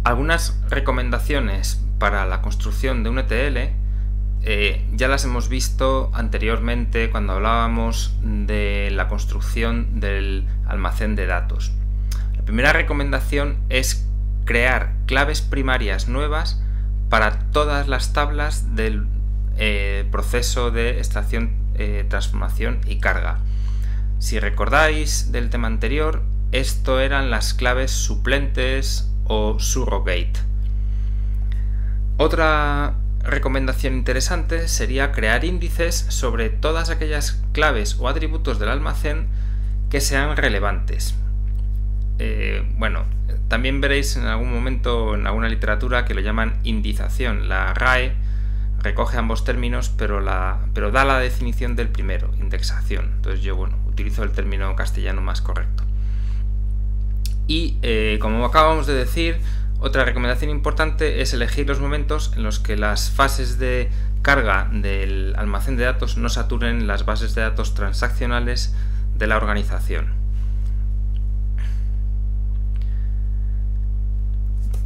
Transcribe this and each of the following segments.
Algunas recomendaciones para la construcción de un ETL ya las hemos visto anteriormente cuando hablábamos de la construcción del almacén de datos. La primera recomendación es crear claves primarias nuevas para todas las tablas del proceso de extracción, transformación y carga. Si recordáis del tema anterior, esto eran las claves suplentes o surrogate. Otra recomendación interesante sería crear índices sobre todas aquellas claves o atributos del almacén que sean relevantes. También veréis en algún momento en alguna literatura que lo llaman indización. La RAE recoge ambos términos, pero da la definición del primero, indexación. Entonces yo utilizo el término castellano más correcto. Y como acabamos de decir, otra recomendación importante es elegir los momentos en los que las fases de carga del almacén de datos no saturen las bases de datos transaccionales de la organización.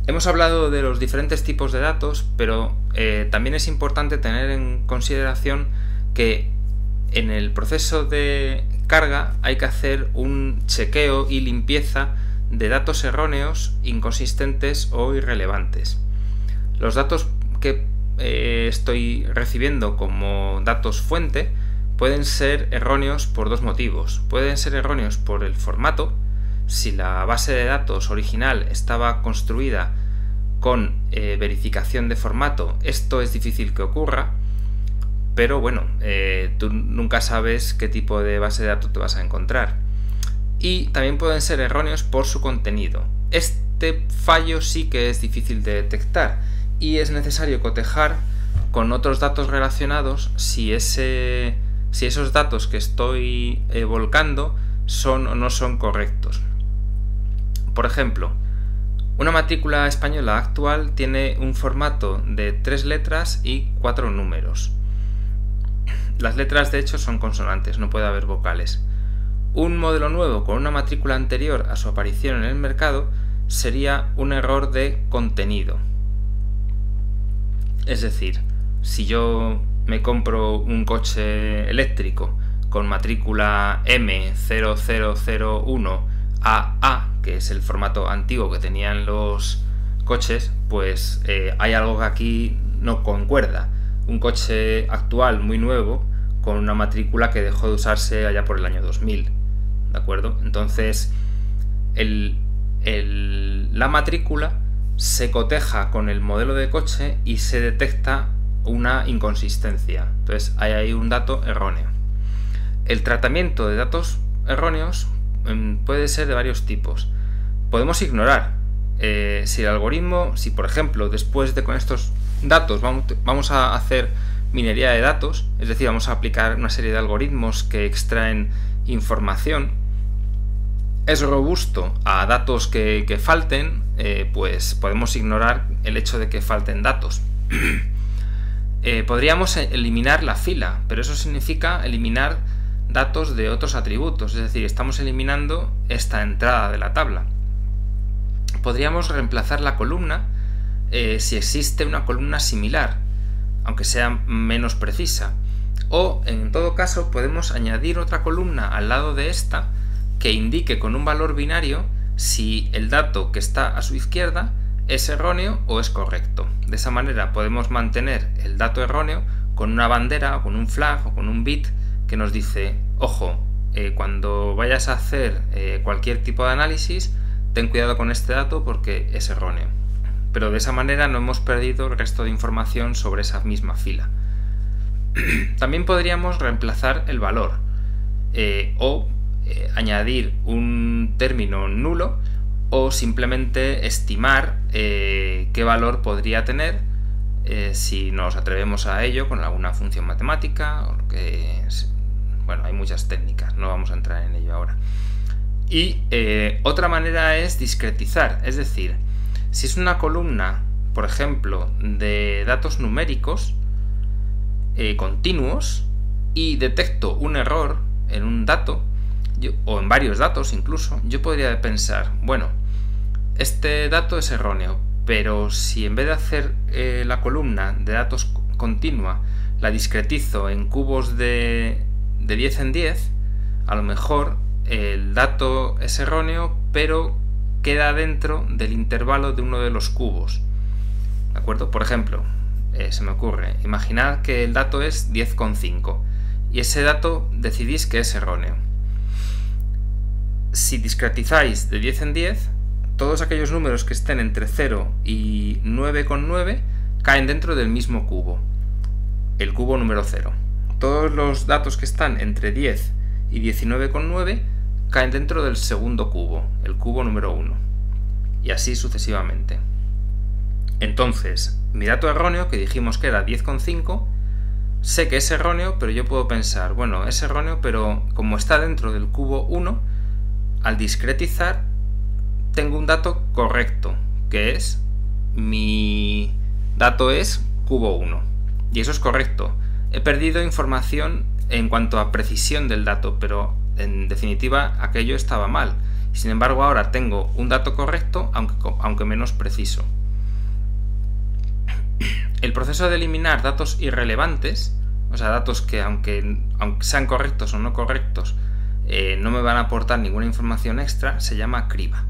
Hemos hablado de los diferentes tipos de datos, pero también es importante tener en consideración que en el proceso de carga hay que hacer un chequeo y limpieza de datos erróneos, inconsistentes o irrelevantes. Los datos que estoy recibiendo como datos fuente pueden ser erróneos por dos motivos. Pueden ser erróneos por el formato. Si la base de datos original estaba construida con verificación de formato, esto es difícil que ocurra, pero tú nunca sabes qué tipo de base de datos te vas a encontrar. Y también pueden ser erróneos por su contenido. Este fallo sí que es difícil de detectar y es necesario cotejar con otros datos relacionados si esos datos que estoy volcando son o no son correctos. Por ejemplo, una matrícula española actual tiene un formato de 3 letras y 4 números. Las letras de hecho son consonantes, no puede haber vocales. Un modelo nuevo con una matrícula anterior a su aparición en el mercado sería un error de contenido. Es decir, si yo me compro un coche eléctrico con matrícula M0001AA, que es el formato antiguo que tenían los coches, pues hay algo que aquí no concuerda. Un coche actual muy nuevo con una matrícula que dejó de usarse allá por el año 2000. ¿De acuerdo? Entonces la matrícula se coteja con el modelo de coche y se detecta una inconsistencia. Entonces hay ahí un dato erróneo. El tratamiento de datos erróneos puede ser de varios tipos. Podemos ignorar si el algoritmo, si por ejemplo después de con estos datos vamos a hacer minería de datos, es decir, vamos a aplicar una serie de algoritmos que extraen información, es robusto a datos que falten, pues podemos ignorar el hecho de que falten datos. Podríamos eliminar la fila, pero eso significa eliminar datos de otros atributos, es decir, estamos eliminando esta entrada de la tabla. Podríamos reemplazar la columna si existe una columna similar, aunque sea menos precisa, o en todo caso podemos añadir otra columna al lado de esta que indique con un valor binario si el dato que está a su izquierda es erróneo o es correcto. De esa manera podemos mantener el dato erróneo con una bandera o con un flag o con un bit que nos dice, ojo, cuando vayas a hacer cualquier tipo de análisis, ten cuidado con este dato porque es erróneo. Pero de esa manera no hemos perdido el resto de información sobre esa misma fila. También podríamos reemplazar el valor o añadir un término nulo o simplemente estimar qué valor podría tener si nos atrevemos a ello con alguna función matemática o lo que es. Hay muchas técnicas, no vamos a entrar en ello ahora. Y otra manera es discretizar, es decir, si es una columna, por ejemplo, de datos numéricos continuos y detecto un error en un dato, o en varios datos incluso, yo podría pensar, bueno, este dato es erróneo, pero si en vez de hacer la columna de datos continua la discretizo en cubos de 10 en 10, a lo mejor el dato es erróneo, pero queda dentro del intervalo de uno de los cubos. ¿De acuerdo? Por ejemplo, se me ocurre, imaginad que el dato es 10,5 y ese dato decidís que es erróneo. Si discretizáis de 10 en 10, todos aquellos números que estén entre 0 y 9,9 caen dentro del mismo cubo, el cubo número 0. Todos los datos que están entre 10 y 19,9 caen dentro del segundo cubo, el cubo número 1, y así sucesivamente. Entonces, mi dato erróneo, que dijimos que era 10,5, sé que es erróneo, pero yo puedo pensar, bueno, es erróneo, pero como está dentro del cubo 1, al discretizar tengo un dato correcto, que es mi dato es cubo 1, y eso es correcto. He perdido información en cuanto a precisión del dato, pero en definitiva aquello estaba mal. Sin embargo, ahora tengo un dato correcto, aunque menos preciso. El proceso de eliminar datos irrelevantes, o sea, datos que aunque sean correctos o no correctos, no me van a aportar ninguna información extra, se llama criba.